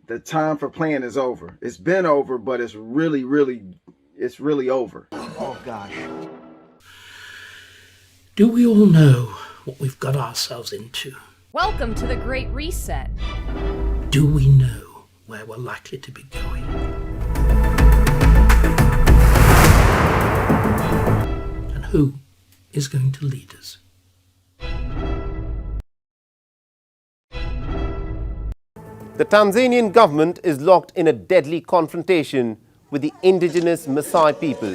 The time for playing is over. It's been over, but it's really over. Oh gosh. Do we all know what we've got ourselves into? Welcome to the Great Reset. Do we know where we're likely to be going? And who is going to lead us? The Tanzanian government is locked in a deadly confrontation with the indigenous Maasai people.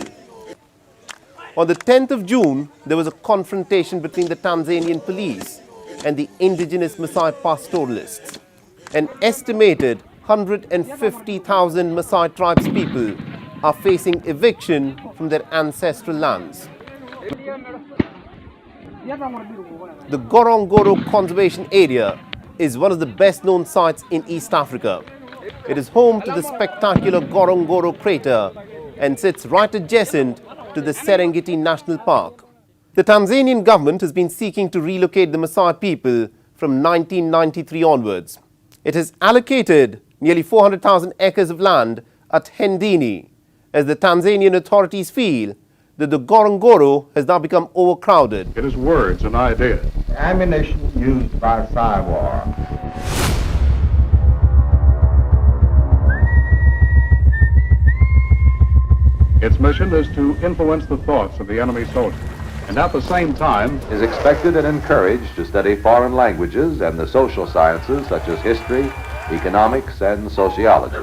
On the 10th of June, there was a confrontation between the Tanzanian police and the indigenous Maasai pastoralists. An estimated 150,000 Maasai tribespeople are facing eviction from their ancestral lands. The Ngorongoro Conservation Area is one of the best-known sites in East Africa. It is home to the spectacular Ngorongoro crater and sits right adjacent to the Serengeti National Park. The Tanzanian government has been seeking to relocate the Maasai people from 1993 onwards. It has allocated nearly 400,000 acres of land at Hendini, as the Tanzanian authorities feel that the Ngorongoro has now become overcrowded. It is words and ideas. Ammunition used by SIWAR. Its mission is to influence the thoughts of the enemy soldier, and at the same time is expected and encouraged to study foreign languages and the social sciences such as history, economics, and sociology.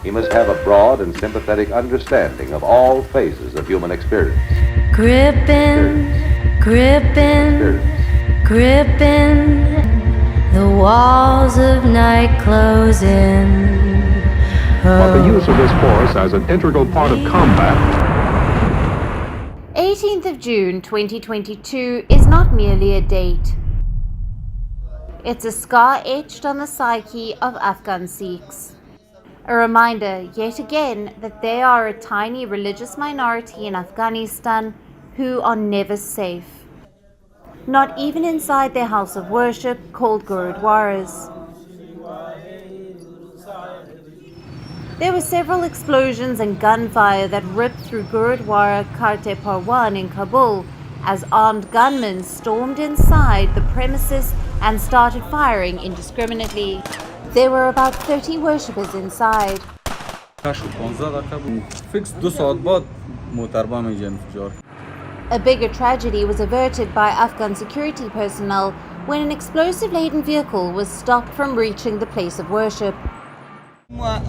He must have a broad and sympathetic understanding of all phases of human experience. Gripping, the walls of night closing. but the use of this force as an integral part of combat. 18th of June 2022 is not merely a date. It's a scar etched on the psyche of Afghan Sikhs. A reminder, yet again, that they are a tiny religious minority in Afghanistan who are never safe. Not even inside their house of worship called Gurudwaras. There were several explosions and gunfire that ripped through Gurudwara Karte Parwan in Kabul as armed gunmen stormed inside the premises and started firing indiscriminately. There were about 30 worshippers inside. A bigger tragedy was averted by Afghan security personnel when an explosive-laden vehicle was stopped from reaching the place of worship. One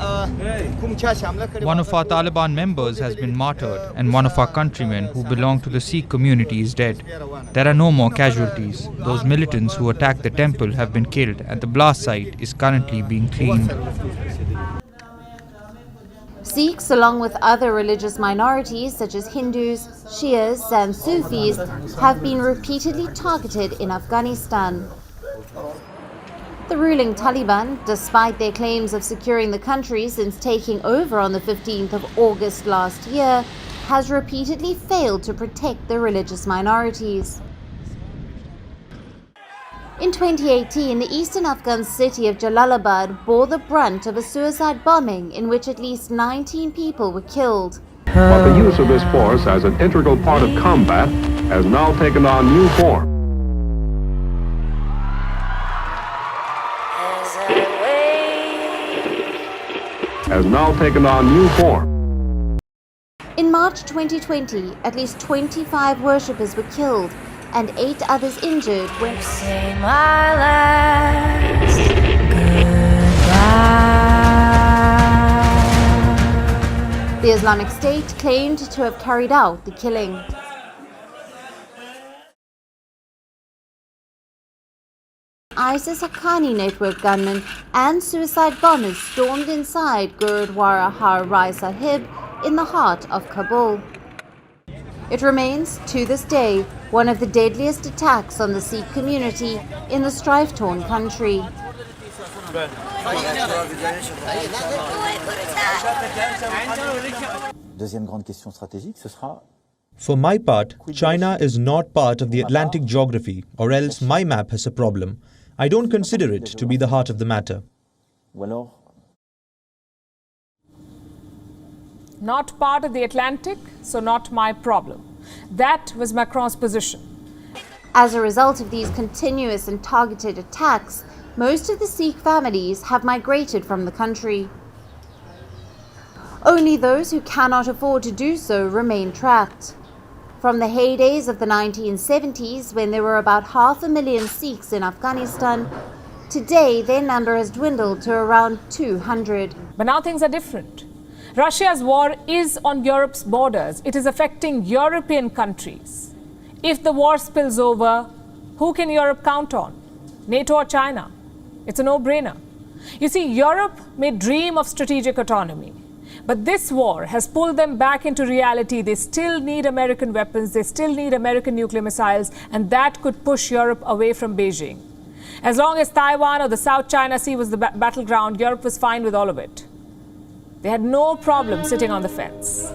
of our Taliban members has been martyred, and one of our countrymen who belong to the Sikh community is dead. There are no more casualties. Those militants who attacked the temple have been killed, and the blast site is currently being cleaned. Sikhs, along with other religious minorities such as Hindus, Shias and Sufis, have been repeatedly targeted in Afghanistan. The ruling Taliban, despite their claims of securing the country since taking over on the 15th of August last year, has repeatedly failed to protect the religious minorities. In 2018, the eastern Afghan city of Jalalabad bore the brunt of a suicide bombing in which at least 19 people were killed. But the use of this force as an integral part of combat has now taken on new form. In March 2020, at least 25 worshippers were killed and 8 others injured when say my last goodbye. The Islamic State claimed to have carried out the killing. ISIS Haqqani network gunmen and suicide bombers stormed inside Gurudwara Har Rai Sahib in the heart of Kabul. It remains, to this day, one of the deadliest attacks on the Sikh community in the strife-torn country. For my part, China is not part of the Atlantic geography, or else my map has a problem. I don't consider it to be the heart of the matter. not part of the Atlantic, so not my problem. That was Macron's position. As a result of these continuous and targeted attacks, most of the Sikh families have migrated from the country. Only those who cannot afford to do so remain trapped. From the heydays of the 1970s, when there were about 500,000 Sikhs in Afghanistan, today their number has dwindled to around 200. But now things are different. Russia's war is on Europe's borders. It is affecting European countries. If the war spills over, who can Europe count on? NATO or China? It's a no-brainer. You see, Europe may dream of strategic autonomy, but this war has pulled them back into reality. They still need American weapons, they still need American nuclear missiles, and that could push Europe away from Beijing. As long as Taiwan or the South China Sea was the battleground, Europe was fine with all of it. They had no problem sitting on the fence.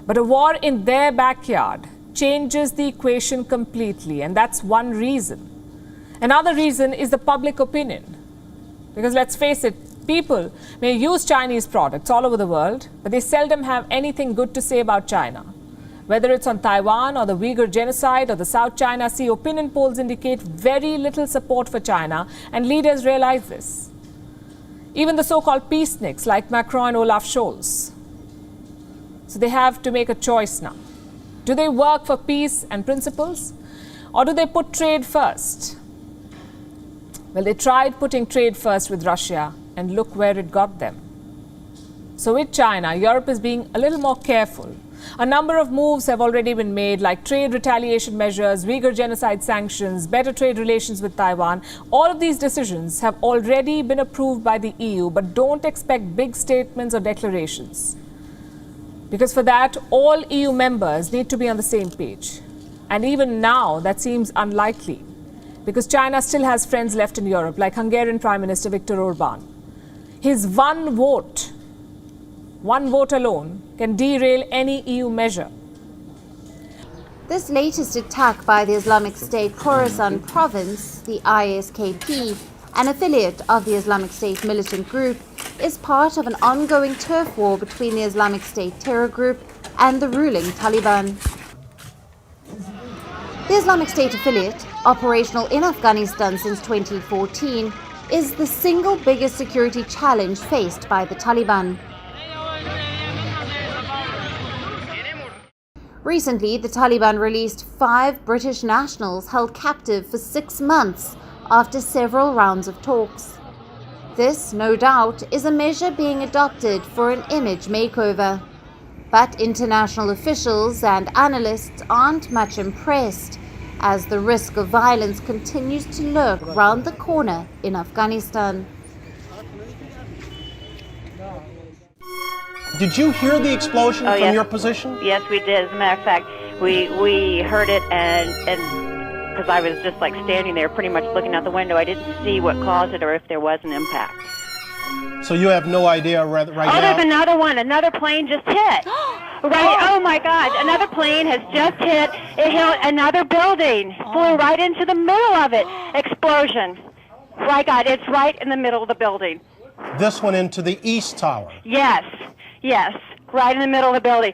But a war in their backyard changes the equation completely, and that's one reason. Another reason is the public opinion. Because let's face it, people may use Chinese products all over the world, but they seldom have anything good to say about China. Whether it's on Taiwan or the Uyghur genocide or the South China Sea, opinion polls indicate very little support for China, and leaders realize this. Even the so-called peaceniks like Macron and Olaf Scholz. So they have to make a choice now. Do they work for peace and principles, or do they put trade first? Well, they tried putting trade first with Russia, and look where it got them. So with China, Europe is being a little more careful. A number of moves have already been made, like trade retaliation measures, Uyghur genocide sanctions, better trade relations with Taiwan. All of these decisions have already been approved by the EU, but don't expect big statements or declarations. Because for that, all EU members need to be on the same page. And even now, that seems unlikely, because China still has friends left in Europe, like Hungarian Prime Minister Viktor Orban. His one vote alone, can derail any EU measure. This latest attack by the Islamic State Khorasan province, the ISKP, an affiliate of the Islamic State militant group, is part of an ongoing turf war between the Islamic State terror group and the ruling Taliban. The Islamic State affiliate, operational in Afghanistan since 2014, is the single biggest security challenge faced by the Taliban. Recently, the Taliban released 5 British nationals held captive for 6 months after several rounds of talks. This, no doubt, is a measure being adopted for an image makeover. But international officials and analysts aren't much impressed, as the risk of violence continues to lurk round the corner in Afghanistan. Did you hear the explosion from yes. your position? Yes, we did. As a matter of fact, we heard it, and because I was just like standing there pretty much looking out the window, I didn't see what caused it or if there was an impact. So you have no idea right now? There's another one. Another plane just hit. Right. Oh my God. Another plane has just hit. It hit another building. Flew right into the middle of it. Explosion. My God, it's right in the middle of the building. This one into the East Tower? Yes. Yes. Right in the middle of the building.